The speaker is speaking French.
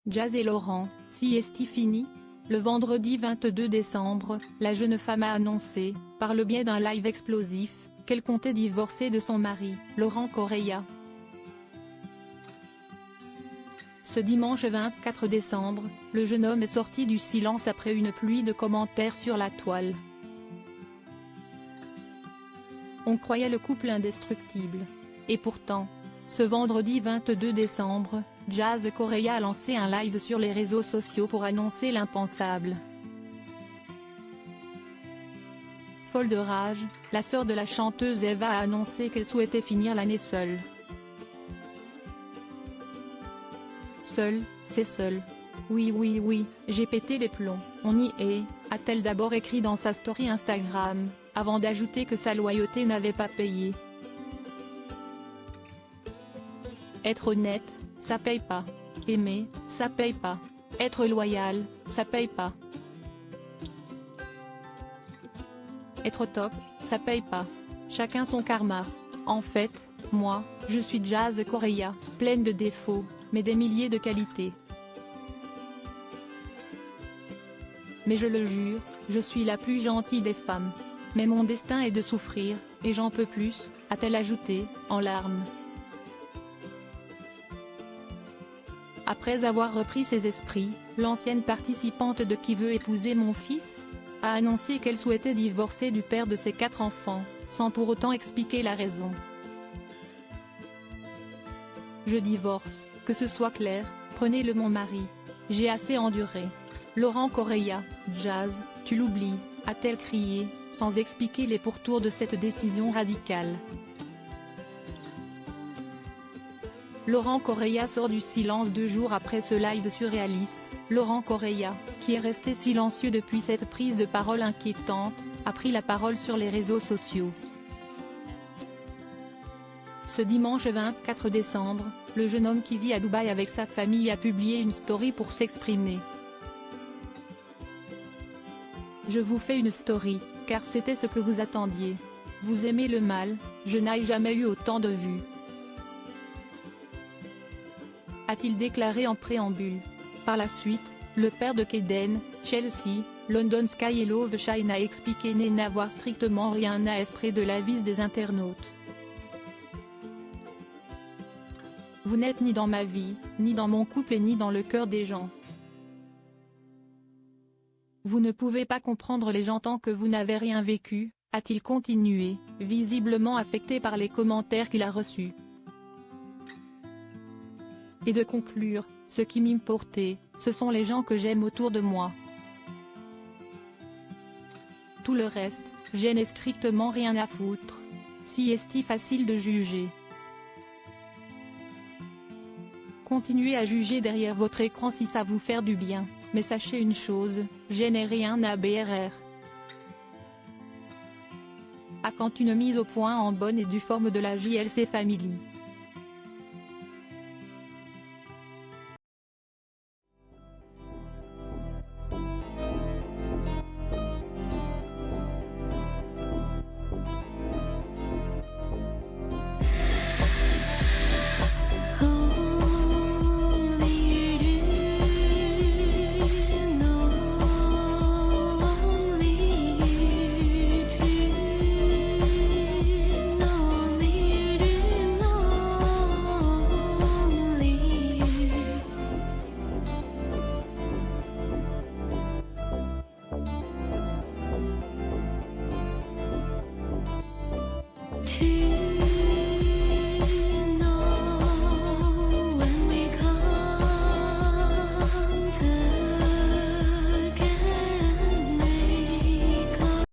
Jazz et Laurent, si est-il fini? Le vendredi 22 décembre, la jeune femme a annoncé, par le biais d'un live explosif, qu'elle comptait divorcer de son mari, Laurent Correia. Ce dimanche 24 décembre, le jeune homme est sorti du silence après une pluie de commentaires sur la toile. On croyait le couple indestructible. Et pourtant, ce vendredi 22 décembre, Jazz Correia a lancé un live sur les réseaux sociaux pour annoncer l'impensable. Folle de rage, la sœur de la chanteuse Eva a annoncé qu'elle souhaitait finir l'année seule. Seule, c'est seul. Oui, j'ai pété les plombs, on y est, a-t-elle d'abord écrit dans sa story Instagram, avant d'ajouter que sa loyauté n'avait pas payé. Être honnête, ça paye pas. Aimer, ça paye pas. Être loyal, ça paye pas. Être top, ça paye pas. Chacun son karma. En fait, moi, je suis Jazz Correia, pleine de défauts, mais des milliers de qualités. Mais je le jure, je suis la plus gentille des femmes. Mais mon destin est de souffrir, et j'en peux plus, a-t-elle ajouté, en larmes. Après avoir repris ses esprits, l'ancienne participante de Qui veut épouser mon fils a annoncé qu'elle souhaitait divorcer du père de ses 4 enfants, sans pour autant expliquer la raison. Je divorce, que ce soit clair, prenez-le mon mari. J'ai assez enduré. Laurent Correia, Jazz, tu l'oublies, a-t-elle crié, sans expliquer les pourtours de cette décision radicale. Laurent Correia sort du silence 2 jours après ce live surréaliste. Laurent Correia, qui est resté silencieux depuis cette prise de parole inquiétante, a pris la parole sur les réseaux sociaux. Ce dimanche 24 décembre, le jeune homme qui vit à Dubaï avec sa famille a publié une story pour s'exprimer. Je vous fais une story, car c'était ce que vous attendiez. Vous aimez le mal, je n'ai jamais eu autant de vues. A-t-il déclaré en préambule. Par la suite, le père de Kaden, Chelsea, London Sky et Love Shine a expliqué n'avoir strictement rien à être de l'avis des internautes. Vous n'êtes ni dans ma vie, ni dans mon couple et ni dans le cœur des gens. Vous ne pouvez pas comprendre les gens tant que vous n'avez rien vécu, a-t-il continué, visiblement affecté par les commentaires qu'il a reçus. Et de conclure, ce qui m'importe, ce sont les gens que j'aime autour de moi. Tout le reste, je n'ai strictement rien à foutre. Si est-il facile de juger. Continuez à juger derrière votre écran si ça vous fait du bien, mais sachez une chose, je n'ai rien à BRR. À quand une mise au point en bonne et due forme de la JLC Family.